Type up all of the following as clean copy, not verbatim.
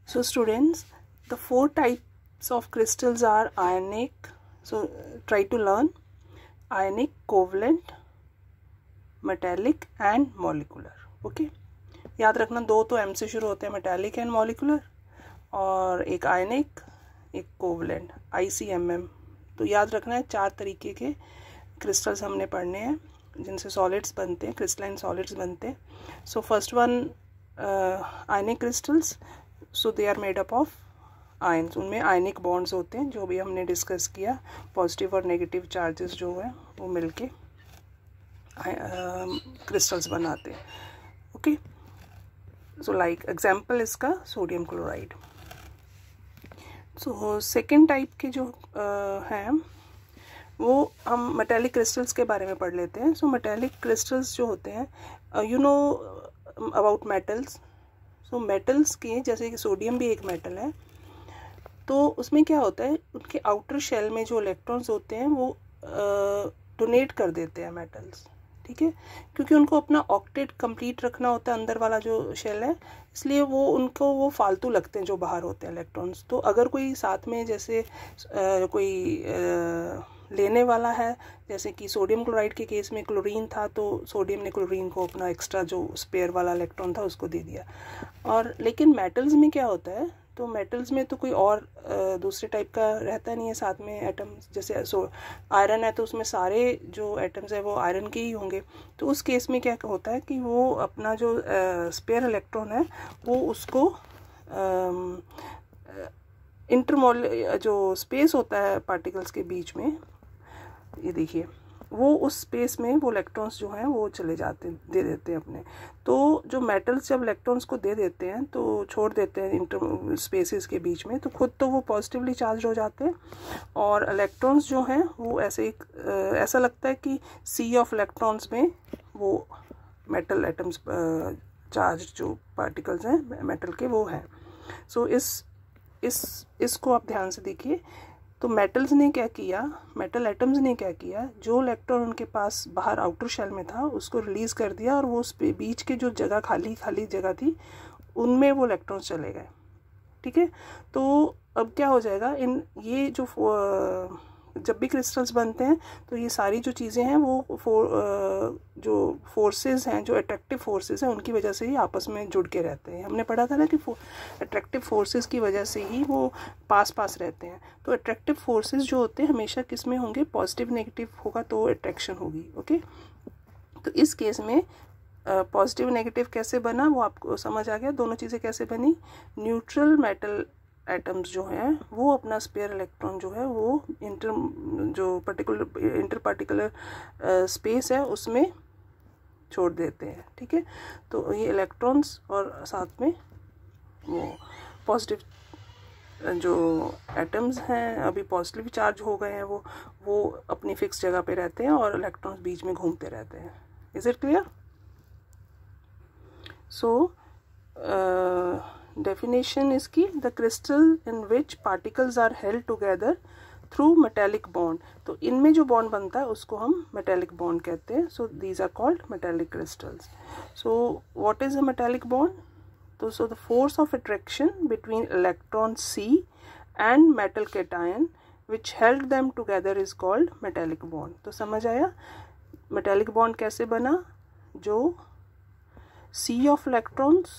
So students, the four types of crystals are ionic. So try to learn ionic, covalent, metallic and molecular. Okay, याद रखना दो तो M से शुरू होते हैं, metallic and molecular, और एक ionic, एक covalent, ICMM. तो याद रखना है चार तरीके के क्रिस्टल्स हमने पढ़ने हैं जिनसे सॉलिड्स बनते हैं, क्रिस्टलाइन सॉलिड्स बनते हैं. So first one ionic crystals. So they are made up of ions. उनमें आयनिक बॉन्ड्स होते हैं जो भी हमने डिस्कस किया. पॉजिटिव और नेगेटिव चार्जेस जो है वो मिलके क्रिस्टल्स बनाते हैं. ओके, सो लाइक एग्जांपल इसका sodium chloride. So second type के जो हैं वो हम मेटेलिक क्रिस्टल्स के बारे में पढ़ लेते हैं. सो मेटेलिक क्रिस्टल्स जो होते हैं, you know about metals. So metals के जैसे कि सोडियम भी एक मेटल है, तो उसमें क्या होता है, उनके आउटर शेल में जो इलेक्ट्रॉन्स होते हैं वो डोनेट कर देते हैं मेटल्स. ठीक है, क्योंकि उनको अपना ऑक्टेट कंप्लीट रखना होता है अंदर वाला जो शेल है, इसलिए वो उनको वो फालतू लगते हैं जो बाहर होते हैं इलेक्ट्रॉन्स. तो अगर कोई साथ में जैसे कोई लेने वाला है, जैसे कि सोडियम क्लोराइड के केस में क्लोरीन था, तो सोडियम ने क्लोरीन को अपना एक्स्ट्रा जो स्पेयर वाला इलेक्ट्रॉन था उसको दे दिया. और लेकिन मेटल्स में क्या होता है, तो मेटल्स में तो कोई और दूसरे टाइप का रहता नहीं है साथ में एटम्स. जैसे आयरन है तो उसमें सारे जो एटम्स है वो आयरन के ही होंगे. तो उस केस में क्या होता है कि वो अपना जो स्पेयर इलेक्ट्रॉन है वो उसको इंटरमोल जो स्पेस होता है पार्टिकल्स के बीच में, ये देखिए, वो उस स्पेस में वो इलेक्ट्रॉन्स जो हैं वो चले जाते हैं, दे देते हैं अपने. तो जो मेटल्स जब इलेक्ट्रॉन्स को दे देते हैं तो छोड़ देते हैं इंटर स्पेसेस के बीच में, तो खुद तो वो पॉजिटिवली चार्ज हो जाते हैं, और इलेक्ट्रॉन्स जो हैं वो ऐसे ऐसा लगता है कि सी ऑफ इलेक्ट्रॉन्स में वो मेटल एटम्स चार्ज जो पार्टिकल्स हैं मेटल के वो हैं. सो इसको आप ध्यान से देखिए. तो मेटल्स ने क्या किया, मेटल एटम्स ने क्या किया, जो इलेक्ट्रॉन उनके पास बाहर आउटर शेल में था उसको रिलीज कर दिया, और वो बीच के जो जगह खाली जगह थी उनमें वो इलेक्ट्रॉन्स चले गए. ठीक है, तो अब क्या हो जाएगा, इन ये जो जब भी क्रिस्टल्स बनते हैं तो ये सारी जो चीज़ें हैं वो जो फोर्सेस हैं, जो अट्रैक्टिव फोर्सेस हैं, उनकी वजह से ही आपस में जुड़ के रहते हैं. हमने पढ़ा था ना कि अट्रैक्टिव फोर्सेस की वजह से ही वो पास रहते हैं. तो अट्रैक्टिव फोर्सेस जो होते हैं हमेशा किस में होंगे, पॉजिटिव नेगेटिव होगा तो अट्रैक्शन होगी. ओके, तो इस केस में पॉजिटिव नेगेटिव कैसे बना वो आपको समझ आ गया. दोनों चीज़ें कैसे बनी, न्यूट्रल मेटल एटम्स जो हैं वो अपना स्पेयर इलेक्ट्रॉन जो है वो इंटर पार्टिकुलर स्पेस है उसमें छोड़ देते हैं. ठीक है, तो ये इलेक्ट्रॉन्स और साथ में वो पॉजिटिव जो एटम्स हैं अभी पॉजिटिव चार्ज हो गए हैं वो अपनी फिक्स जगह पे रहते हैं और इलेक्ट्रॉन्स बीच में घूमते रहते हैं. Is it clear? So definition इसकी, the crystal in which particles are held together through metallic bond. तो इनमें जो बॉन्ड बनता है उसको हम metallic bond कहते हैं. So these are called metallic crystals. So what is a metallic bond? So the force of attraction between electron C and metal cation which held them together is called metallic bond. तो समझ आया metallic bond कैसे बना, जो C of electrons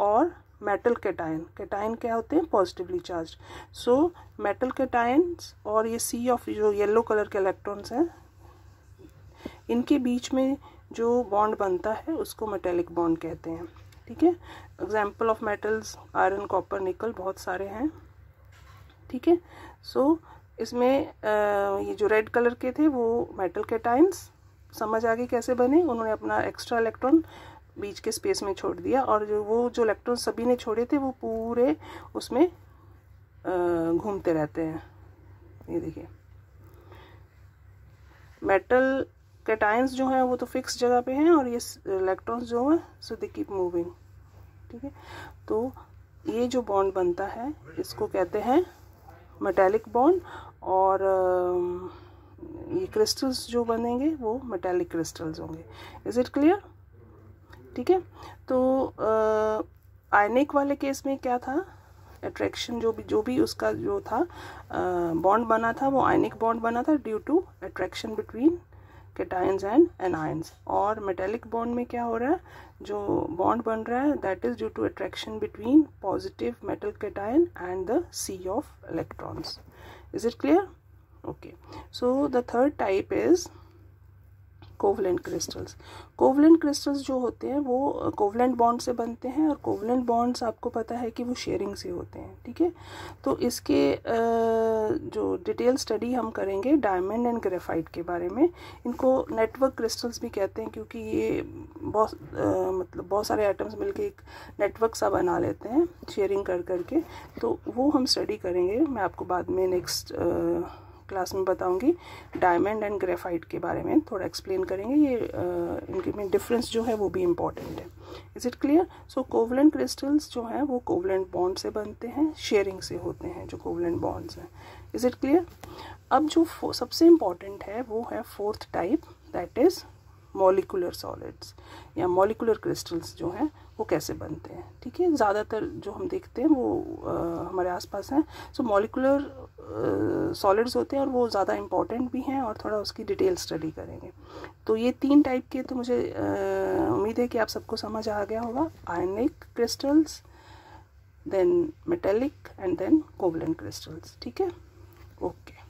और metal cation क्या होते हैं, positively charge. So metal cations और ये सी ऑफ जो येलो कलर के इलेक्ट्रॉन्स हैं इनके बीच में जो बॉन्ड बनता है उसको मेटेलिक बॉन्ड कहते हैं. ठीक है, example of metals iron, copper, निकल, बहुत सारे हैं. ठीक है, सो इसमें ये जो रेड कलर के थे वो मेटल कैटायंस, समझ आ गई कैसे बने. उन्होंने अपना एक्स्ट्रा इलेक्ट्रॉन बीच के स्पेस में छोड़ दिया, और जो इलेक्ट्रॉन सभी ने छोड़े थे वो पूरे उसमें घूमते रहते हैं. ये देखिए, मेटल कैटायंस जो हैं वो तो फिक्स जगह पे हैं, और ये इलेक्ट्रॉन्स जो हैं सो दे कीप मूविंग. ठीक है, तो ये जो बॉन्ड बनता है इसको कहते हैं मेटेलिक बॉन्ड, और ये क्रिस्टल्स जो बनेंगे वो मेटेलिक क्रिस्टल्स होंगे. Is it clear? ठीक है, तो आयनिक वाले केस में क्या था, अट्रैक्शन जो भी उसका जो था बॉन्ड बना था वो आयनिक बॉन्ड बना था due to attraction between cations and anions. और मेटेलिक बॉन्ड में क्या हो रहा है, जो बॉन्ड बन रहा है that is due to attraction between positive metal cation and the sea of electrons. Is it clear? Okay, so the third type is covalent crystals. Covalent crystals जो होते हैं वो कोवलेंट बॉन्ड से बनते हैं, और कोवलेंट बॉन्ड्स आपको पता है कि वो शेयरिंग से होते हैं, ठीक है। तो इसके जो डिटेल स्टडी हम करेंगे डायमंड एंड ग्रेफाइट के बारे में। इनको नेटवर्क क्रिस्टल्स भी कहते हैं, क्योंकि ये बहुत सारे आइटम्स मिलके एक नेटवर्क सा बना लेते हैं शेयरिंग कर करके। तो वो हम स्टडी करेंगे, मैं आपको बाद में नेक्स्ट क्लास में बताऊंगी। डायमंड एंड ग्रेफाइट के बारे में थोड़ा एक्सप्लेन करेंगे, ये इनके में डिफरेंस जो है वो भी इम्पॉर्टेंट है। Is it clear? So covalent crystals जो हैं वो कोवलेंट बॉन्ड से बनते हैं, शेयरिंग से होते हैं जो कोवलेंट बॉन्ड्स हैं। Is it clear? अब जो सबसे इम्पॉर्टेंट है वो है fourth type, that is molecular solids या मॉलिकुलर क्रिस्टल्स जो हैं वो कैसे बनते हैं, ठीक है। ज़्यादातर जो हम देखते हैं वो हमारे आसपास हैं। सो मॉलिकुलर सॉलिड्स होते हैं और वो ज़्यादा इम्पॉर्टेंट भी हैं, और थोड़ा उसकी डिटेल स्टडी करेंगे। तो ये 3 टाइप के, तो मुझे उम्मीद है कि आप सबको समझ आ गया होगा। Ionic crystals, then metallic and then covalent crystals, ठीक है। ओके।